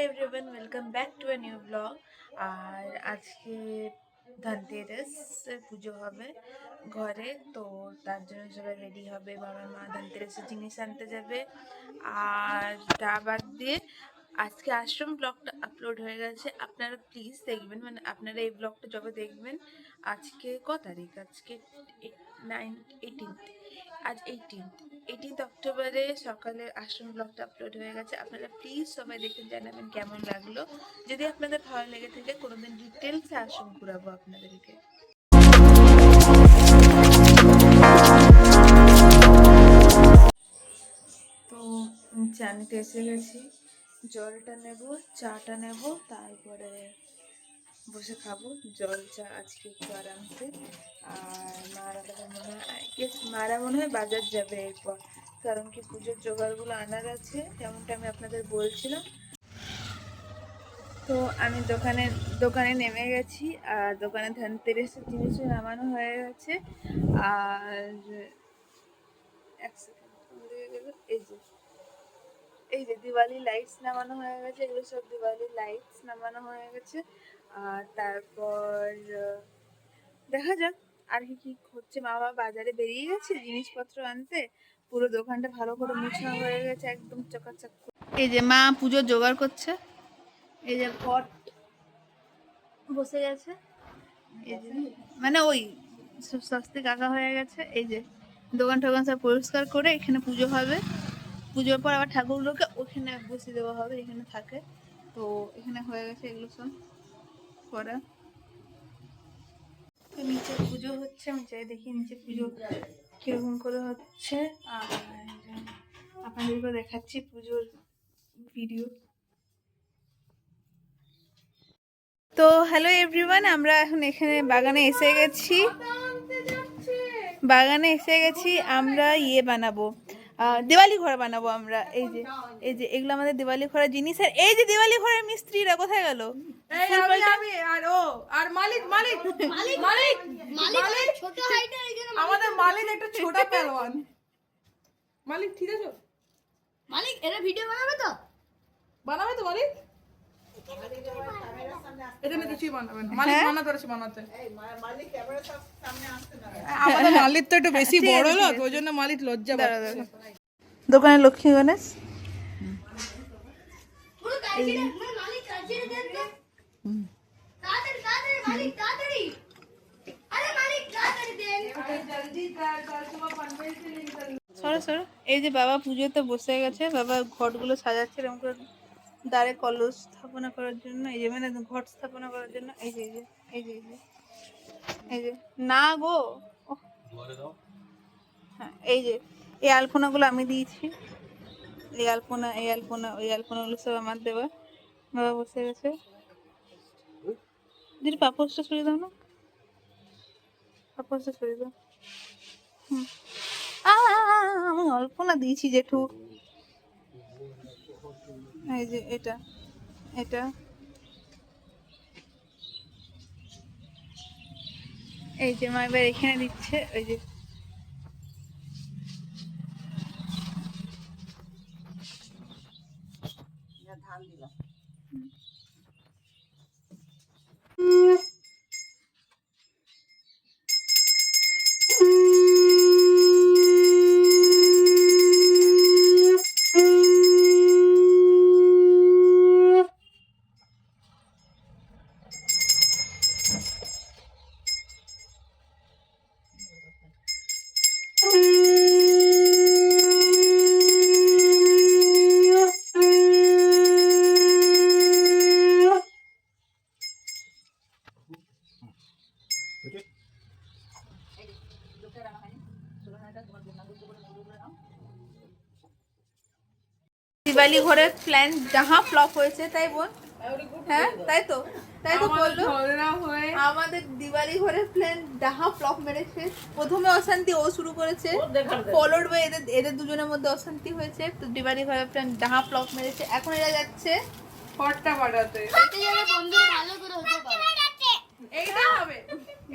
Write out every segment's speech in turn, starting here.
Everyone, welcome back to a new blog. আর আজকে ধনতেরাস পুজো হবে ঘরে, তো তার জন্য সবাই রেডি হবে। বাবা মা ধনতেরাসের জিনিস আনতে যাবে। আর তা বাদ দিয়ে আজকে আশ্রম ব্লগটা আপলোড হয়ে গেছে, আপনারা প্লিজ দেখবেন। মানে আপনারা এই ব্লগটা যবে দেখবেন, আজকে ক তারিখ? আজকে 18th। আজ 18th অক্টোবরে সকালে আশ্রম ব্লগটা আপলোড হয়ে গেছে। আপনারা প্লিজ সবাই দেখে জানাবেন কেমন লাগলো। যদি আপনাদের ভালো লেগে থাকে, কোনোদিন ডিটেলসে আশ্রম ঘুরাবো আপনাদেরকে। তো চানিতে এসে গেছি, জলটা নেব, চাটা নেব, তারপরে বসে খাবো। জল চা আজকে একটু আরামসে। আর মারা মনে হয় বাজার যাবে এরপর, কারণ কি পুজোর জোগাড়গুলো আনার আছে, যেমনটা আমি আপনাদের বলছিলাম। তো আমি দোকানে নেমে গেছি, আর দোকানে ধনতেরাসের জিনিসও নামানো হয়ে গেছে। আর এক সেকেন্ড, এই যে দিওয়ালি লাইটস নামানো হয়ে গেছে। এগুলো সব দিওয়ালি লাইটস নামানো হয়ে গেছে। আর তারপর দেখা যাক আর কি হচ্ছে। মা বাবা বাজারে বেরিয়ে গেছে জিনিসপত্র আনতে। পুরো দোকানটা ভালো করে মোছা হয়ে গেছে, একদম চকাচক। এই যে মা পুজোর জোগাড় করছে, এই যে ঘট বসে গেছে, এই যে মানে ওই স্বস্তিক আঁকা হয়ে গেছে। এই যে দোকান টোকান সব পরিষ্কার করে এখানে পুজো হবে। পুজোর পর আবার ঠাকুরগুলোকে ওখানে বসিয়ে দেওয়া হবে, এখানে থাকে। তো এখানে হয়ে গেছে এগুলো সব করা। তো নিচে পুজো হচ্ছে, আমি চাই দেখি নিচে পুজো কিরকম করে হচ্ছে। আর আপনাদেরকে দেখাচ্ছি পুজোর ভিডিও। তো হ্যালো এভরিওয়ান, আমরা এখন এখানে বাগানে এসে গেছি। আমরা বানাবো, দিওয়ালি ঘর বানাবো আমরা। এই যে এগুলো আমাদের দিওয়ালি ঘরের জিনিস। আর এই যে দিওয়ালি ঘরের মিস্ত্রিরা কোথায় গেল? আমাদের মালিক একটা ছোট পেলওয়ান। মালিক ঠিক আছে? মালিক এরা ভিডিও বানাবে তো মালিক? এখানে কিছুই বানাবে না মালিক, মানা ধরেছে বানাতে। আমাদের মালিক তো একটু বেশি বড় লোক, ওই জন্য মালিক লজ্জা পাচ্ছে। দোকানে লক্ষ্মী গণেশ। সরো সরো। এই যে বাবা পুজোতে বসে গেছে, বাবা ঘটগুলো সাজাচ্ছে এরকম করে দ্বারে কলস স্থাপনা করার জন্য। এই যে মানে ঘট স্থাপনা করার জন্য। এই যে এই যে না গো, হ্যাঁ এই যে এই আলপনাগুলো আমি দিয়েছি। এই আলপনা ওই আলপনাগুলো সব আমার দেওয়া। বাবা বসে গেছে। দিদি পাপোশটা সরিয়ে দাও না, পাপোশটা সরিয়ে দাও। আমি অল্পনা দিয়েছি জেঠু। এই যে এটা এই যে মা এবার এখানে দিচ্ছে। ওই যে ধান দিলাম। দিওয়ালি ঘরের প্ল্যান যাহা ফ্লপ হয়েছে, তাই বল? হ্যাঁ তাই তো বললো। আমাদের দিওয়ালি ঘরের প্ল্যান যাহা ফ্লপ মেরেছে। প্রথমে অশান্তি ও শুরু করেছে, ফলোড বাই এদের দুজনের মধ্যে অশান্তি হয়েছে। তো দিওয়ালি ঘরের প্ল্যান যাহা ফ্লপ মেরেছে। এখন এরা যাচ্ছে ফটটা বাড়াতে।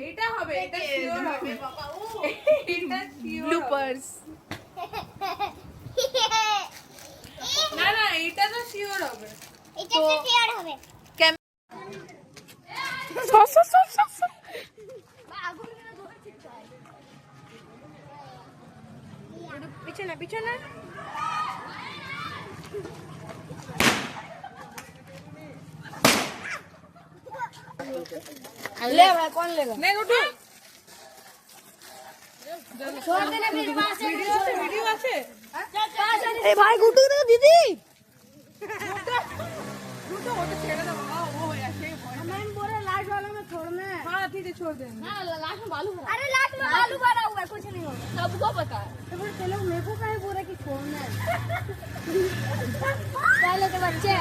এইটা হবে এটা শিওর হবে বাবা। এটা শিওর ব্লুপার্স। না এটা তো শিওর হবে। তো শেয়ার হবে ক্যাম- পিছনে পিছনে ले भाई कौन लेगा নে গুড্ডু छोड़ देना मेरे पास ভিডিও আছে ए भाई गुड्डू तो दीदी গুড্ডু ওটা ছেড়ে দাও বাবা ও ऐसे ही भय मैं बोला लास्ट वाला में छोड़ना है हां ठीक है छोड़ देंगे हाँ लास्ट में बालू भरा अरे लास्ट में बालू भरा हुआ है कुछ नहीं होगा सबको पता है तो फिर चलो मेरे को काहे बोला कि छोड़ना है पहले तो बच्चे